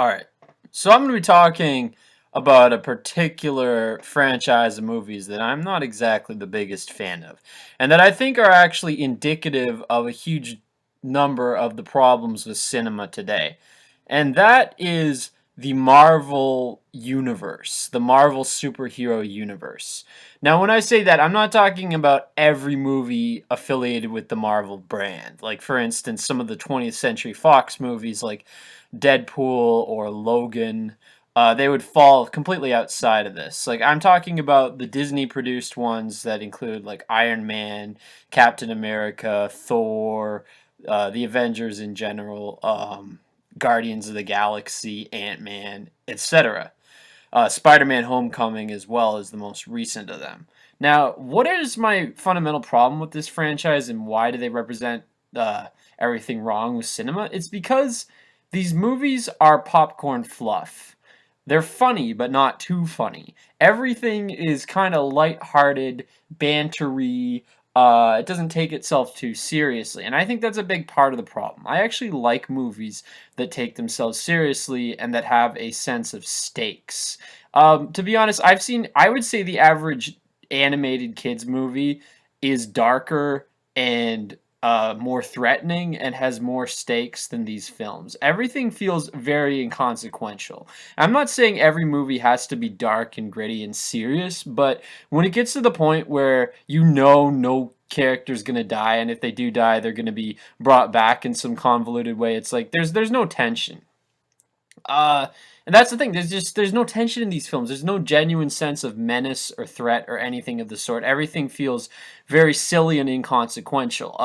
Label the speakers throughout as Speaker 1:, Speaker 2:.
Speaker 1: All right. So I'm going to be talking about a particular franchise of movies that I'm not exactly the biggest fan of, and that I think are actually indicative of a huge number of the problems with cinema today. And that is the Marvel universe, the Marvel superhero universe. Now, when I say that, I'm not talking about every movie affiliated with the Marvel brand. Like, for instance, some of the 20th Century Fox movies, like Deadpool or Logan, they would fall completely outside of this. Like, I'm talking about the Disney produced ones that include like Iron Man, Captain America, Thor, the Avengers in general, Guardians of the Galaxy, Ant Man, etc. Spider Man Homecoming as well is the most recent of them. Now, what is my fundamental problem with this franchise and why do they represent uh, everything wrong with cinema? It's because these movies are popcorn fluff. They're funny, but not too funny. Everything is kind of lighthearted, bantery. It doesn't take itself too seriously. And I think that's a big part of the problem. I actually like movies that take themselves seriously and that have a sense of stakes. To be honest, I would say the average animated kids movie is darker and more threatening and has more stakes than these films. Everything feels very inconsequential. I'm not saying every movie has to be dark and gritty and serious, but when it gets to the point where you know no character's gonna die, and if they do die, they're gonna be brought back in some convoluted way, it's like there's no tension. Uh, and that's the thing. There's no tension in these films. There's no genuine sense of menace or threat or anything of the sort. Everything feels very silly and inconsequential.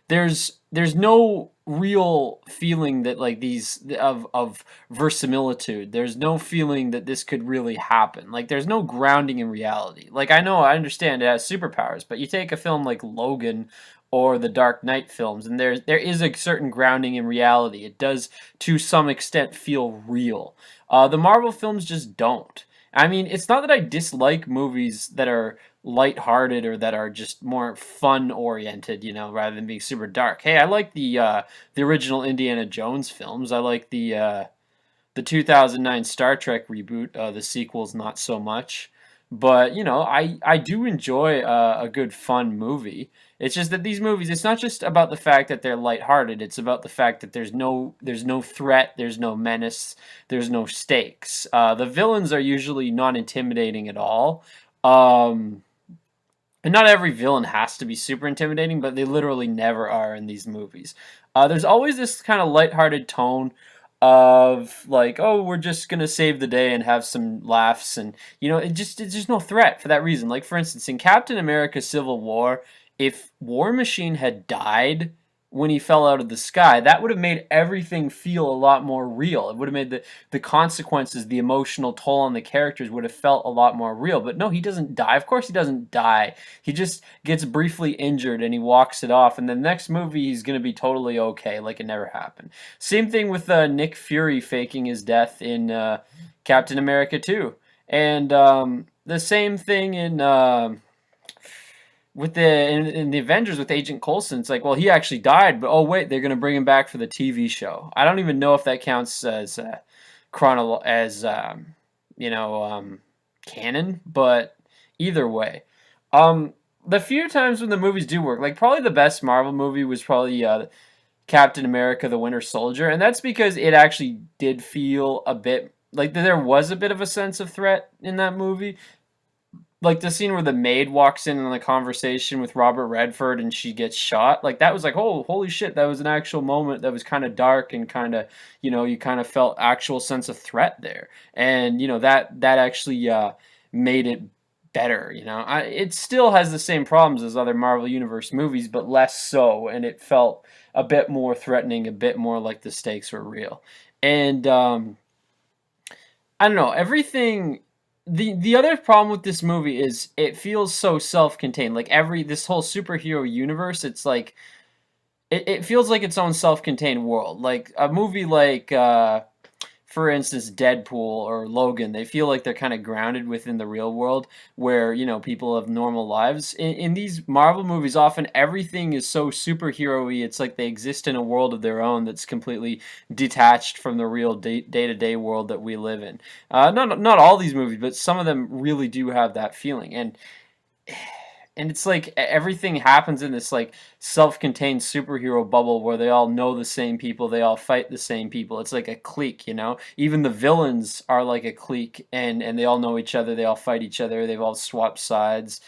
Speaker 1: There's no real feeling that like these of verisimilitude. There's no feeling that this could really happen. Like there's no grounding in reality. Like I understand it has superpowers, but you take a film like Logan or the Dark Knight films, and there is a certain grounding in reality. It does to some extent feel real. The Marvel films just don't. I mean, it's not that I dislike movies that are lighthearted or that are just more fun oriented, rather than being super dark. Hey, I like the original Indiana Jones films. I like the 2009 Star Trek reboot. The sequels, not so much. But I do enjoy a good fun movie. It's just that these movies, it's not just about the fact that they're lighthearted. It's about the fact that there's no threat, there's no menace, there's no stakes. The villains are usually not intimidating at all. Um, and not every villain has to be super intimidating, but they literally never are in these movies. There's always this kind of lighthearted tone of like, oh, we're just gonna save the day and have some laughs, and it's just no threat for that reason. Like for instance, in Captain America: Civil War, if War Machine had died when he fell out of the sky, that would have made everything feel a lot more real. It would have made the consequences, the emotional toll on the characters would have felt a lot more real. But no, he doesn't die. Of course he doesn't die. He just gets briefly injured and he walks it off. And the next movie he's going to be totally okay, like it never happened. Same thing with Nick Fury faking his death in Captain America 2. And the same thing in the Avengers with Agent Coulson. It's like, well, he actually died, but oh wait, they're gonna bring him back for the TV show. I don't even know if that counts as canon, but either way, the few times when the movies do work, like probably the best Marvel movie was probably Captain America: The Winter Soldier, and that's because it actually did feel a bit like there was a bit of a sense of threat in that movie, like the scene where the maid walks in the conversation with Robert Redford and she gets shot. Like that was like, oh, holy shit, that was an actual moment that was kind of dark and kind of, you kind of felt actual sense of threat there. And that actually made it better. It still has the same problems as other Marvel Universe movies, but less so, and it felt a bit more threatening, a bit more like the stakes were real. And I don't know, everything. The other problem with this movie is it feels so self-contained. Like this whole superhero universe, it's like it feels like its own self-contained world. Like a movie like for instance, Deadpool or Logan, they feel like they're kind of grounded within the real world where, people have normal lives. In these Marvel movies, often everything is so superhero-y. It's like they exist in a world of their own that's completely detached from the real day-to-day world that we live in. Not all these movies, but some of them really do have that feeling. And it's like everything happens in this like self-contained superhero bubble where they all know the same people, they all fight the same people. It's like a clique, Even the villains are like a clique, and they all know each other, they all fight each other, they've all swapped sides.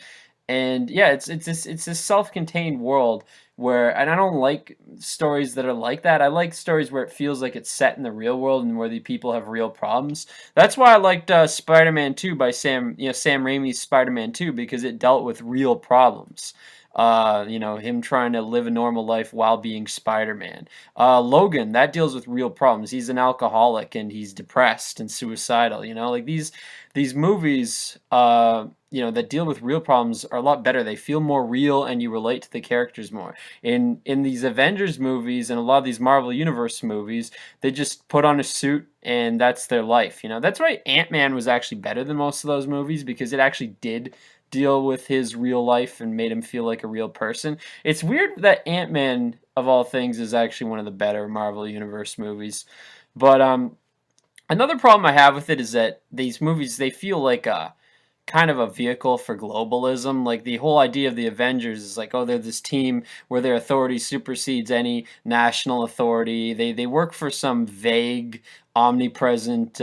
Speaker 1: And yeah, it's this self-contained world where, and I don't like stories that are like that. I like stories where it feels like it's set in the real world and where the people have real problems. That's why I liked Spider-Man 2 by Sam Raimi's Spider-Man 2, because it dealt with real problems. Him trying to live a normal life while being Spider-Man. Logan, that deals with real problems. He's an alcoholic and he's depressed and suicidal. Like these movies, that deal with real problems are a lot better. They feel more real, and you relate to the characters more. In these Avengers movies and a lot of these Marvel Universe movies, they just put on a suit and that's their life. That's why Ant-Man was actually better than most of those movies, because it actually did deal with his real life and made him feel like a real person. It's weird that Ant-Man, of all things, is actually one of the better Marvel Universe movies. But another problem I have with it is that these movies, they feel like a kind of a vehicle for globalism. Like the whole idea of the Avengers is like, oh, they're this team where their authority supersedes any national authority. They work for some vague, omnipresent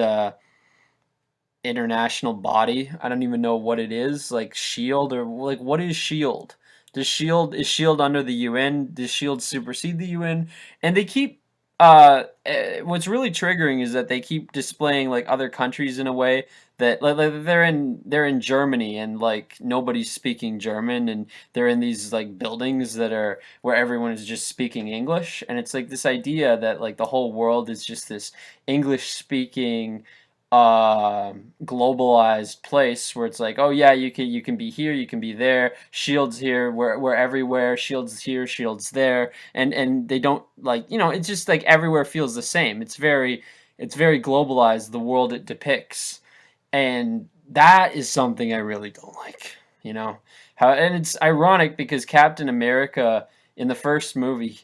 Speaker 1: international body. I don't even know what it is, like Shield, or like what is Shield? Is Shield under the UN? Does Shield supersede the UN? And they keep what's really triggering is that they keep displaying like other countries in a way that like they're in Germany, and like nobody's speaking German, and they're in these like buildings that are where everyone is just speaking English, and it's like this idea that like the whole world is just this English speaking globalized place where it's like, oh yeah, you can be here, you can be there, Shield's here, we're everywhere, Shield's here, Shield's there, and they don't like, it's just like everywhere feels the same. It's very globalized, the world it depicts, and that is something I really don't like, and it's ironic because Captain America in the first movie,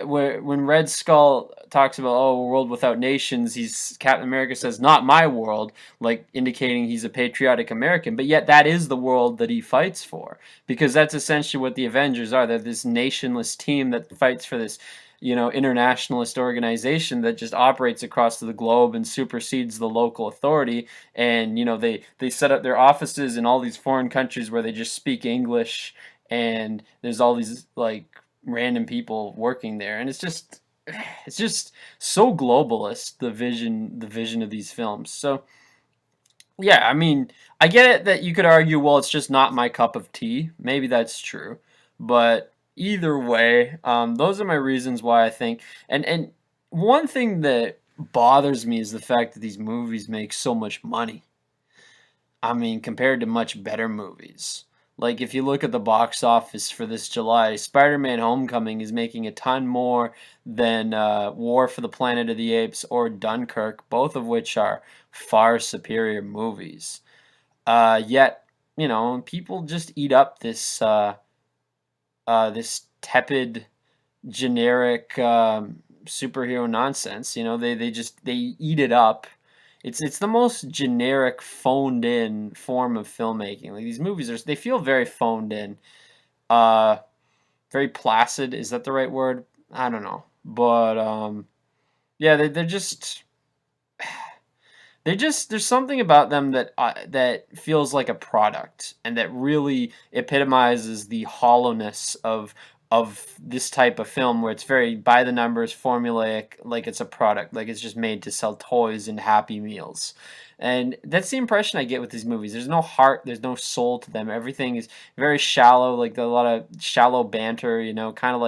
Speaker 1: when Red Skull talks about, oh, a world without nations, Captain America says, not my world, like indicating he's a patriotic American. But yet that is the world that he fights for, because that's essentially what the Avengers are. They're this nationless team that fights for this, internationalist organization that just operates across the globe and supersedes the local authority. And they set up their offices in all these foreign countries where they just speak English, and there's all these like random people working there, and it's just so globalist, the vision of these films. So yeah, I mean, I get it that you could argue, well, it's just not my cup of tea. Maybe that's true, but either way, those are my reasons why I think. And one thing that bothers me is the fact that these movies make so much money. I mean, compared to much better movies. Like, if you look at the box office for this July, Spider-Man Homecoming is making a ton more than War for the Planet of the Apes or Dunkirk, both of which are far superior movies. Yet, people just eat up this tepid, generic superhero nonsense. They eat it up. It's the most generic, phoned in form of filmmaking. Like these movies they feel very phoned in, uh, very placid. Is that the right word? I don't know, but yeah, they just there's something about them that feels like a product, and that really epitomizes the hollowness of this type of film, where it's very by the numbers, formulaic, like it's a product, like it's just made to sell toys and Happy Meals. And that's the impression I get with these movies. There's no heart, there's no soul to them. Everything is very shallow, like a lot of shallow banter, kind of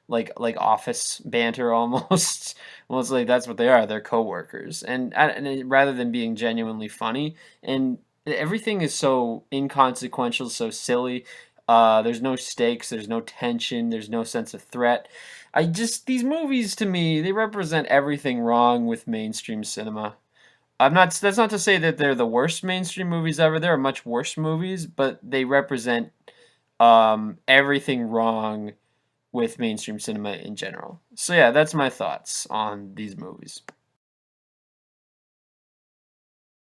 Speaker 1: like office banter almost. Well, it's like that's what they are. They're coworkers, rather than being genuinely funny, and everything is so inconsequential, so silly. There's no stakes, there's no tension, there's no sense of threat. I just these movies to me, they represent everything wrong with mainstream cinema. I'm not That's not to say that they're the worst mainstream movies ever. There are much worse movies, but they represent everything wrong with mainstream cinema in general. So yeah, that's my thoughts on these movies.